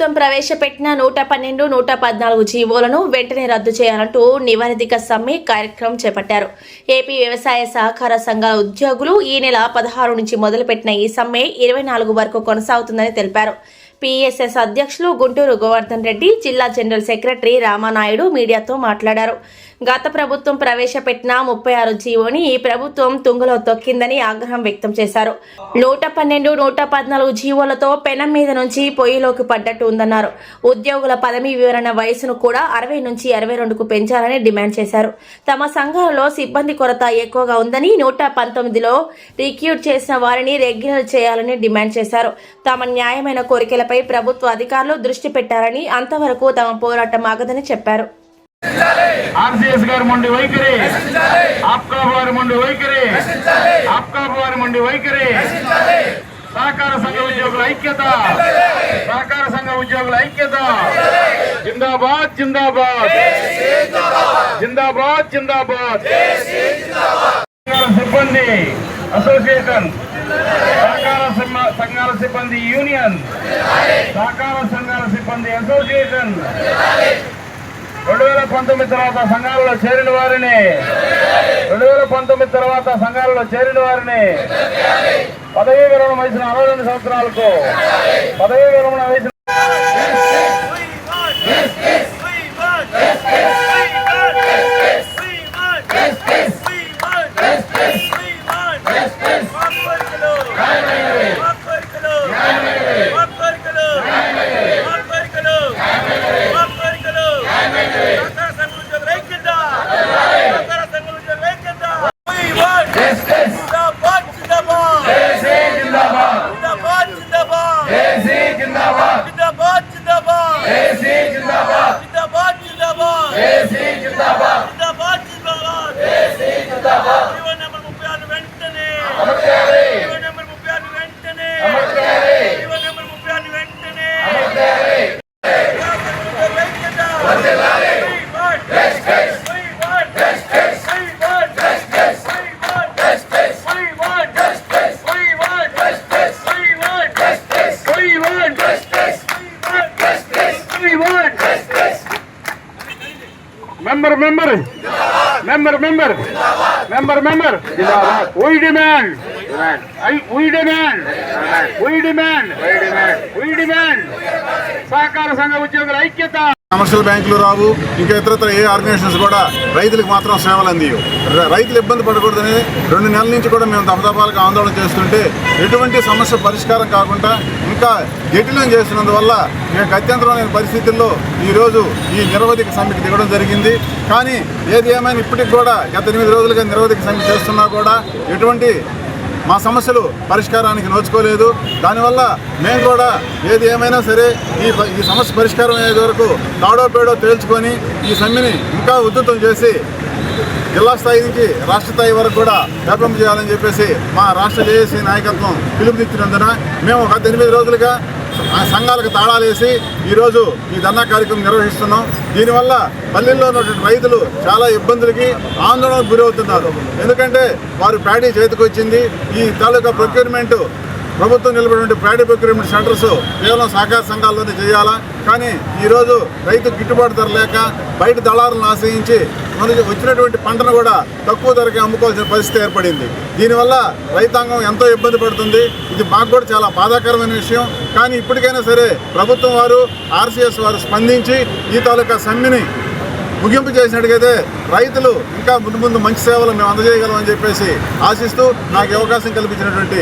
ప్రభుత్వం ప్రవేశపెట్టిన 112, 114 జీవోలను వెంటనే రద్దు చేయాలంటూ నివేదిక సమ్మె కార్యక్రమం చేపట్టారు. ఏపీ వ్యవసాయ సహకార సంఘాల ఉద్యోగులు ఈ నెల 16 నుంచి మొదలుపెట్టిన ఈ సమ్మె 24 వరకు కొనసాగుతుందని తెలిపారు. PSS అధ్యక్షులు గుంటూరు గోవర్ధన్ రెడ్డి, జిల్లా జనరల్ సెక్రటరీ రామానాయుడు మీడియాతో మాట్లాడారు. గత ప్రభుత్వం ప్రవేశపెట్టిన 36 జీవోని ఈ ప్రభుత్వం తుంగలో తొక్కిందని ఆగ్రహం వ్యక్తం చేశారు. 112, 114 జీవోలతో పెనం మీద నుంచి పొయ్యిలోకి పడ్డట్టు ఉందన్నారు. ఉద్యోగుల పదవీ వివరణ వయసును కూడా 60 నుంచి 62కు పెంచాలని డిమాండ్ చేశారు. తమ సంఘాలలో సిబ్బంది కొరత ఎక్కువగా ఉందని 119లో రిక్రూట్ చేసిన వారిని రెగ్యులర్ చేయాలని డిమాండ్ చేశారు. తమ న్యాయమైన కోరికలపై ప్రభుత్వ అధికారులు దృష్టి పెట్టారని, అంతవరకు తమ పోరాటం ఆగదని చెప్పారు. RCS గారి మొండి వైఖరి, ఆప్కా వారి మొండి వైఖరి, ఆప్కా వారి మొండి వైఖరి, సహకార సంఘ ఉద్యోగుల ఐక్యత, సహకార సంఘ ఉద్యోగుల ఐక్యత, జిందాబాద్ జిందాబాద్ జిందాబాద్ జిందాబాద్. సిబ్బంది అసోసియేషన్, సహకార సంఘాల సిబ్బంది యూనియన్, సహకార సంఘాల సిబ్బంది అసోసియేషన్ 2019 తర్వాత సంఘాలలో చేరిన వారిని 2019 తర్వాత సంఘాలలో చేరిన వారిని పదవీ విరమణ వయసును 62 సంవత్సరాలకు పదవీ విరమణ వయసు member we demand సహకార సంఘ ఉద్యోగుల ఐక్యత. కమర్షియల్ బ్యాంకులు రావు, ఇంకా ఇతరత్ర ఏ ఆర్గనైజేషన్స్ కూడా రైతులకు మాత్రం సేవలు అందియవు. రైతులు ఇబ్బంది పడకూడదని 2 నెలల నుంచి కూడా మేము దఫదఫాలుగా ఆందోళన చేస్తుంటే ఎటువంటి సమస్య పరిష్కారం కాకుండా ఇంకా జటిలం చేస్తున్నందువల్ల మేము గత్యంతరం లేని పరిస్థితుల్లో ఈరోజు ఈ నిరవధిక సమ్మెకి దిగడం జరిగింది. కానీ ఏది ఏమైనా ఇప్పటికి కూడా గత 8 రోజులుగా నిరవధిక సమ్మె చేస్తున్నా కూడా ఎటువంటి మా సమస్యలు పరిష్కారానికి నోచుకోలేదు. దానివల్ల మేము కూడా ఏది ఏమైనా సరే ఈ సమస్య పరిష్కారం అయ్యే వరకు తాడో పేడో తేల్చుకొని ఈ సమ్మెని ఇంకా ఉధృతం చేసి జిల్లా స్థాయి నుంచి రాష్ట్ర స్థాయి వరకు కూడా వ్యాపింప చేయాలని చెప్పేసి మా రాష్ట్ర జేఏసీ నాయకత్వం పిలుపునిచ్చినందున మేము గత 8 రోజులుగా సంఘాలకు తాళాలేసి ఈరోజు ఈ ధర్నా కార్యక్రమం నిర్వహిస్తున్నాం. దీనివల్ల పల్లెల్లో ఉన్నటువంటి రైతులు చాలా ఇబ్బందులకి ఆందోళనకు గురవుతున్నారు. ఎందుకంటే వారు ప్యాడీ చేతికి వచ్చింది. ఈ తాలూకా ప్రొక్యూర్మెంట్ ప్రభుత్వం నిలబడిన ప్యాడీ ప్రొక్యూర్మెంట్ సెంటర్స్ కేవలం సహకార సంఘాల్లోనే చేయాలా. కానీ ఈరోజు రైతు గిట్టుబాటు ధర లేక బయట దళారులను ఆశ్రయించి మనకి వచ్చినటువంటి పంటను కూడా తక్కువ ధరకే అమ్ముకోవాల్సిన పరిస్థితి ఏర్పడింది. దీనివల్ల రైతాంగం ఎంతో ఇబ్బంది పడుతుంది. ఇది మాకు కూడా చాలా బాధాకరమైన విషయం. కానీ ఇప్పటికైనా సరే ప్రభుత్వం వారు, RCS వారు స్పందించి ఈ తాలూకా సమ్మెని ముగింపు చేసినట్టుగైతే రైతులు ఇంకా ముందు మంచి సేవలు మేము అందజేయగలమని చెప్పేసి ఆశిస్తూ నాకు అవకాశం కల్పించినటువంటి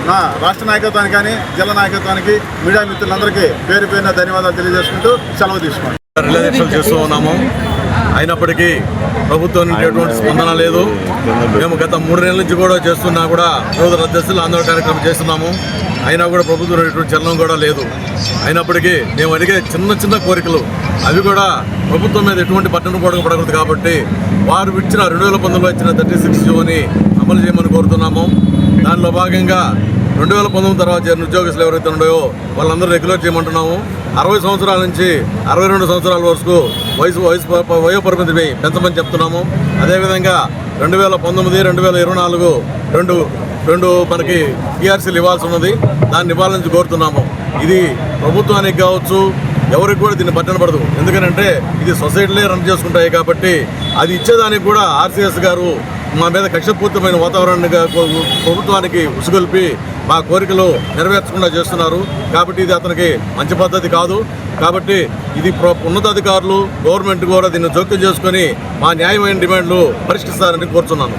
నా రాష్ట్ర నాయకత్వానికి కానీ జిల్లా నాయకత్వానికి మీడియా మిత్రులందరికీ పేరు పేరున ధన్యవాదాలు తెలియజేసుకుంటూ సెలవు తీసుకున్నాం. రిలాక్సేషన్ చేస్తూ ఉన్నాము. అయినప్పటికీ ప్రభుత్వం నుంచి ఎటువంటి స్పందన లేదు. మేము గత 3 నెలల నుంచి కూడా చేస్తున్నా కూడా రోజు రద్దస్తులు ఆందోళన కార్యక్రమం చేస్తున్నాము. అయినా కూడా ప్రభుత్వం ఎటువంటి చలనం కూడా లేదు. అయినప్పటికీ మేము అడిగే చిన్న కోరికలు అవి కూడా ప్రభుత్వం మీద ఎటువంటి బట్టను పడకూడదు కాబట్టి వారు ఇచ్చిన 2019లో ఇచ్చిన 36 జీవోని అమలు చేయమని కోరుతున్నాము. దానిలో భాగంగా 2019 తర్వాత చేరిన ఉద్యోగస్తులు ఎవరైతే ఉన్నాయో వాళ్ళందరూ రెగ్యులర్ చేయమంటున్నాము. 60 సంవత్సరాల నుంచి 62 సంవత్సరాల వరకు వయో పరిమితిని పెంచమని చెప్తున్నాము. అదేవిధంగా 2019, 2024 రెండు మనకి PRCలు ఇవ్వాల్సి ఉన్నది. దాన్ని ఇవ్వాలని కోరుతున్నాము. ఇది ప్రభుత్వానికి కావచ్చు, ఎవరికి కూడా దీన్ని బట్టన పడదు. ఎందుకంటే ఇది సొసైటీలే రన్ చేసుకుంటాయి కాబట్టి అది ఇచ్చేదానికి కూడా ఆర్సీఎస్ గారు మా మీద కక్షపూరితమైన వాతావరణాన్ని ప్రభుత్వానికి ఉసుగొల్పి మా కోరికలు నెరవేర్చకుండా చేస్తున్నారు. కాబట్టి ఇది అతనికి మంచి పద్ధతి కాదు. కాబట్టి ఇది ఉన్నతాధికారులు గవర్నమెంట్ కూడా దీన్ని జోక్యం చేసుకొని మా న్యాయమైన డిమాండ్లు పరిష్కరిస్తారని కోరుతున్నాను.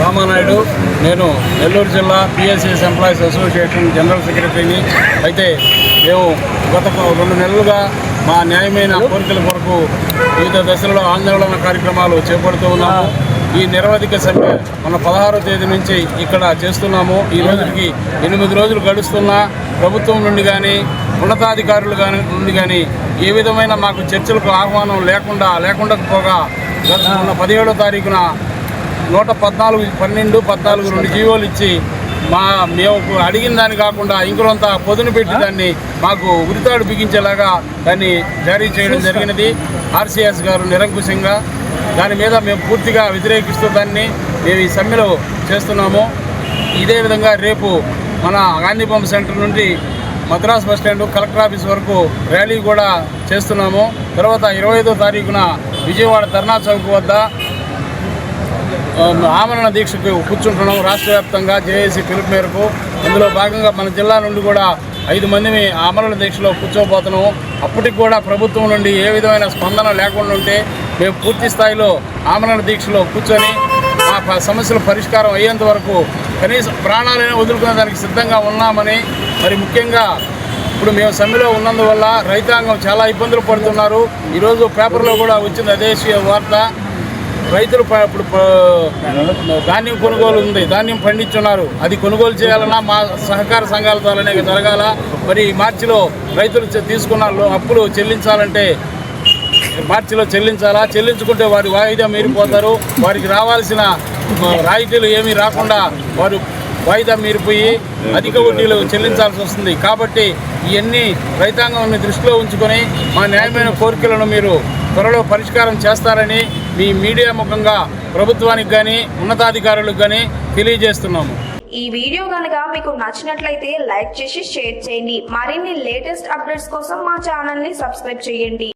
రామానాయుడు, నేను నెల్లూరు జిల్లా పిఎస్సిఎస్ ఎంప్లాయీస్ అసోసియేషన్ జనరల్ సెక్రటరీని. అయితే మేము గత 2 నెలలుగా మా న్యాయమైన కోరికల కొరకు వివిధ దశలలో ఆందోళన కార్యక్రమాలు చేపడుతూ ఉన్నాము. ఈ నిరవధిక సమ్మె మన 16వ తేదీ నుంచి ఇక్కడ చేస్తున్నాము. ఈ రోజుకి 8 రోజులు గడుస్తున్నా ప్రభుత్వం నుండి కానీ ఉన్నతాధికారులు నుండి కానీ ఏ విధమైన మాకు చర్చలకు ఆహ్వానం లేకుండా పోగా మొన్న 17వ తారీఖున 114, 12, 2 జీవోలు ఇచ్చి మేము అడిగిన దాన్ని కాకుండా ఇంకొంత పొదును పెట్టి దాన్ని మాకు ఉరితాడు బిగించేలాగా దాన్ని జారీ చేయడం జరిగినది. ఆర్సీఎస్ గారు నిరంకుశంగా దాని మీద మేము పూర్తిగా వ్యతిరేకిస్తూ దాన్ని మేము ఈ సమ్మెలో చేస్తున్నాము. ఇదే విధంగా రేపు మన గాంధీ బొమ్మ సెంటర్ నుండి మద్రాస్ బస్టాండ్ కలెక్టర్ ఆఫీస్ వరకు ర్యాలీ కూడా చేస్తున్నాము. తర్వాత 25వ తారీఖున విజయవాడ ధర్నా చౌక్ వద్ద ఆమరణ దీక్షకు కూర్చుంటున్నాం. రాష్ట్ర వ్యాప్తంగా జేఏసీ పిలుపు మేరకు ఇందులో భాగంగా మన జిల్లా నుండి కూడా 5 మందిని ఆమరణ దీక్షలో కూర్చోబోతున్నాము. అప్పటికి కూడా ప్రభుత్వం నుండి ఏ విధమైన స్పందన లేకుండా ఉంటే మేము పూర్తి స్థాయిలో ఆమరణ దీక్షలో కూర్చొని మా సమస్యల పరిష్కారం అయ్యేంత వరకు కనీసం ప్రాణాలైనా వదులుకునే దానికి సిద్ధంగా ఉన్నామని, మరి ముఖ్యంగా ఇప్పుడు మేము సమ్మెలో ఉన్నందువల్ల రైతాంగం చాలా ఇబ్బందులు పడుతున్నారు. ఈరోజు పేపర్లో కూడా వచ్చింది అదే వార్త. రైతులు ఇప్పుడు ధాన్యం కొనుగోలు ఉంది, ధాన్యం పండించున్నారు. అది కొనుగోలు చేయాలన్నా మా సహకార సంఘాల ద్వారానే జరగాల. మరి మార్చిలో రైతులు తీసుకున్న అప్పులు చెల్లించాలంటే మార్చిలో చెల్లించాలా? చెల్లించుకుంటే వారి వాయిదా మీరిపోతారు. వారికి రావాల్సిన రాయితీలు ఏమీ రాకుండా వారు వాయిదా మీరిపోయి అధిక వడ్డీలు చెల్లించాల్సి వస్తుంది. కాబట్టి ఇవన్నీ రైతాంగాన్ని దృష్టిలో ఉంచుకొని మా న్యాయమైన కోరికలను మీరు త్వరలో పరిష్కారం చేస్తారని మీ మీడియా ముఖంగా ప్రభుత్వానికి కానీ ఉన్నతాధికారులకు కానీ తెలియజేస్తున్నాము. ఈ వీడియో కనుక మీకు నచ్చినట్లయితే లైక్ చేసి షేర్ చేయండి. మరిన్ని లేటెస్ట్ అప్డేట్స్ కోసం మా ఛానల్ ని సబ్స్క్రైబ్ చేయండి.